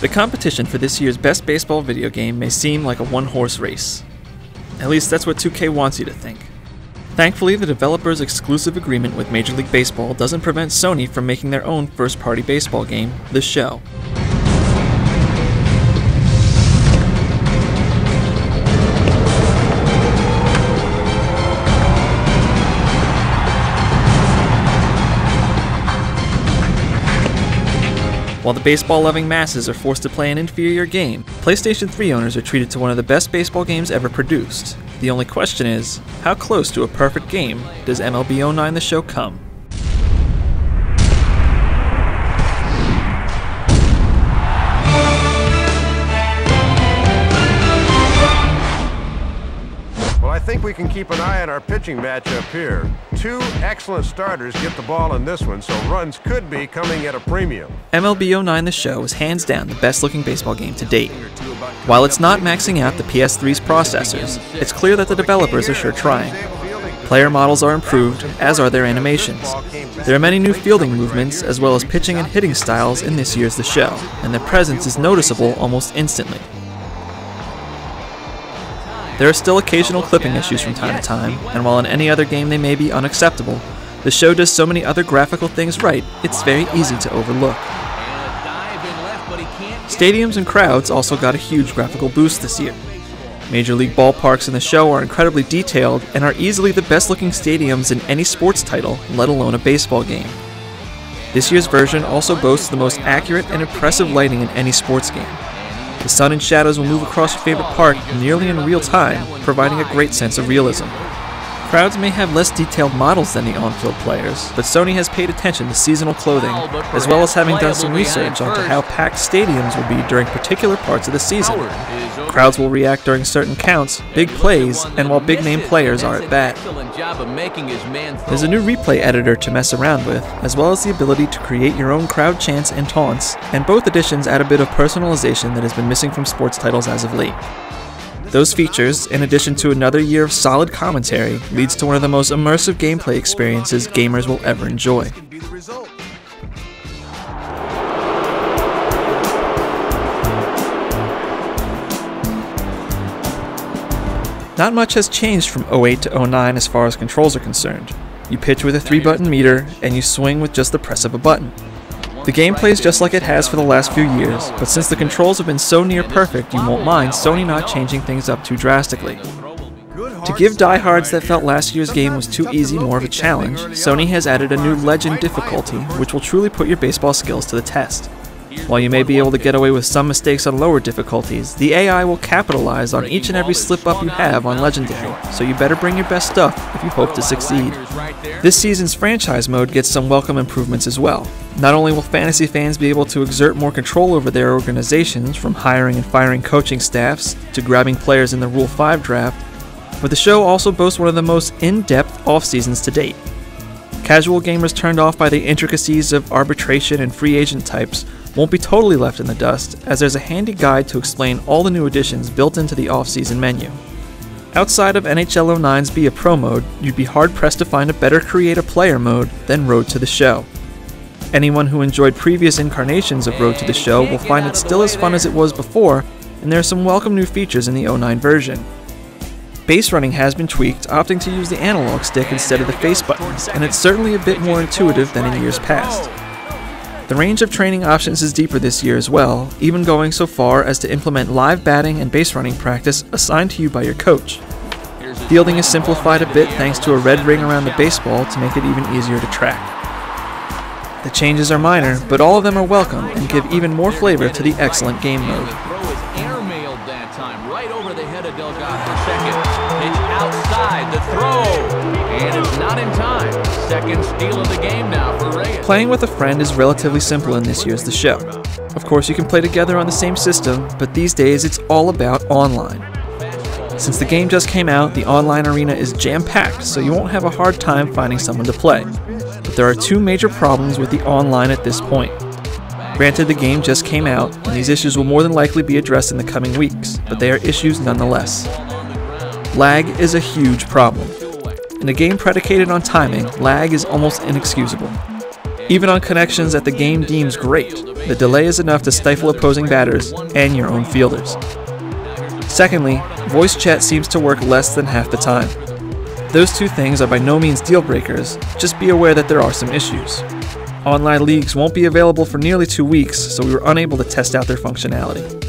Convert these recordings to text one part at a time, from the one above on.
The competition for this year's best baseball video game may seem like a one-horse race. At least that's what 2K wants you to think. Thankfully, the developer's exclusive agreement with Major League Baseball doesn't prevent Sony from making their own first-party baseball game, The Show. While the baseball-loving masses are forced to play an inferior game, PlayStation 3 owners are treated to one of the best baseball games ever produced. The only question is, how close to a perfect game does MLB 09 The Show come? I think we can keep an eye on our pitching matchup here. Two excellent starters get the ball in this one, so runs could be coming at a premium. MLB 09 The Show is hands down the best looking baseball game to date. While it's not maxing out the PS3's processors, it's clear that the developers are sure trying. Player models are improved, as are their animations. There are many new fielding movements, as well as pitching and hitting styles in this year's The Show, and their presence is noticeable almost instantly. There are still occasional clipping issues from time to time, and while in any other game they may be unacceptable, The Show does so many other graphical things right, it's very easy to overlook. Stadiums and crowds also got a huge graphical boost this year. Major League ballparks in The Show are incredibly detailed and are easily the best looking stadiums in any sports title, let alone a baseball game. This year's version also boasts the most accurate and impressive lighting in any sports game. The sun and shadows will move across your favorite park nearly in real time, providing a great sense of realism. Crowds may have less detailed models than the on-field players, but Sony has paid attention to seasonal clothing, as well as having done some research onto how packed stadiums will be during particular parts of the season. Crowds will react during certain counts, big plays, and while big-name players are at bat. There's a new replay editor to mess around with, as well as the ability to create your own crowd chants and taunts, and both editions add a bit of personalization that has been missing from sports titles as of late. Those features, in addition to another year of solid commentary, leads to one of the most immersive gameplay experiences gamers will ever enjoy. Not much has changed from 08 to 09 as far as controls are concerned. You pitch with a 3-button meter, and you swing with just the press of a button. The game plays just like it has for the last few years, but since the controls have been so near perfect, you won't mind Sony not changing things up too drastically. To give diehards that felt last year's game was too easy more of a challenge, Sony has added a new Legend difficulty, which will truly put your baseball skills to the test. While you may be able to get away with some mistakes on lower difficulties, the AI will capitalize on each and every slip-up you have on Legendary, so you better bring your best stuff if you hope to succeed. This season's franchise mode gets some welcome improvements as well. Not only will fantasy fans be able to exert more control over their organizations, from hiring and firing coaching staffs to grabbing players in the Rule 5 draft, but the show also boasts one of the most in-depth off-seasons to date. Casual gamers turned off by the intricacies of arbitration and free agent types won't be totally left in the dust, as there's a handy guide to explain all the new additions built into the off-season menu. Outside of NHL 09's Be a Pro mode, you'd be hard-pressed to find a better Create a Player mode than Road to the Show. Anyone who enjoyed previous incarnations of Road to the Show will find it still as fun as it was before, and there are some welcome new features in the 09 version. Base running has been tweaked, opting to use the analog stick instead of the face buttons, and it's certainly a bit more intuitive than in years past. The range of training options is deeper this year as well, even going so far as to implement live batting and base running practice assigned to you by your coach. Fielding is simplified a bit thanks to a red ring around the baseball to make it even easier to track. The changes are minor, but all of them are welcome and give even more flavor to the excellent game mode. Second steal of the game now for Reyes. Playing with a friend is relatively simple in this year's The Show. Of course, you can play together on the same system, but these days it's all about online. Since the game just came out, the online arena is jam-packed, so you won't have a hard time finding someone to play. But there are two major problems with the online at this point. Granted, the game just came out, and these issues will more than likely be addressed in the coming weeks, but they are issues nonetheless. Lag is a huge problem. In a game predicated on timing, lag is almost inexcusable. Even on connections that the game deems great, the delay is enough to stifle opposing batters and your own fielders. Secondly, voice chat seems to work less than half the time. Those two things are by no means deal breakers, just be aware that there are some issues. Online leagues won't be available for nearly 2 weeks, so we were unable to test out their functionality.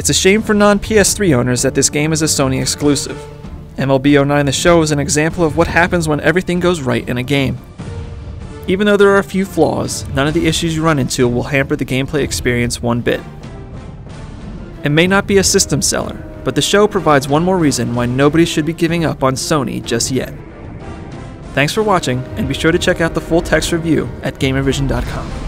It's a shame for non-PS3 owners that this game is a Sony exclusive. MLB 09 The Show is an example of what happens when everything goes right in a game. Even though there are a few flaws, none of the issues you run into will hamper the gameplay experience one bit. It may not be a system seller, but the show provides one more reason why nobody should be giving up on Sony just yet. Thanks for watching, and be sure to check out the full text review at Gamervision.com.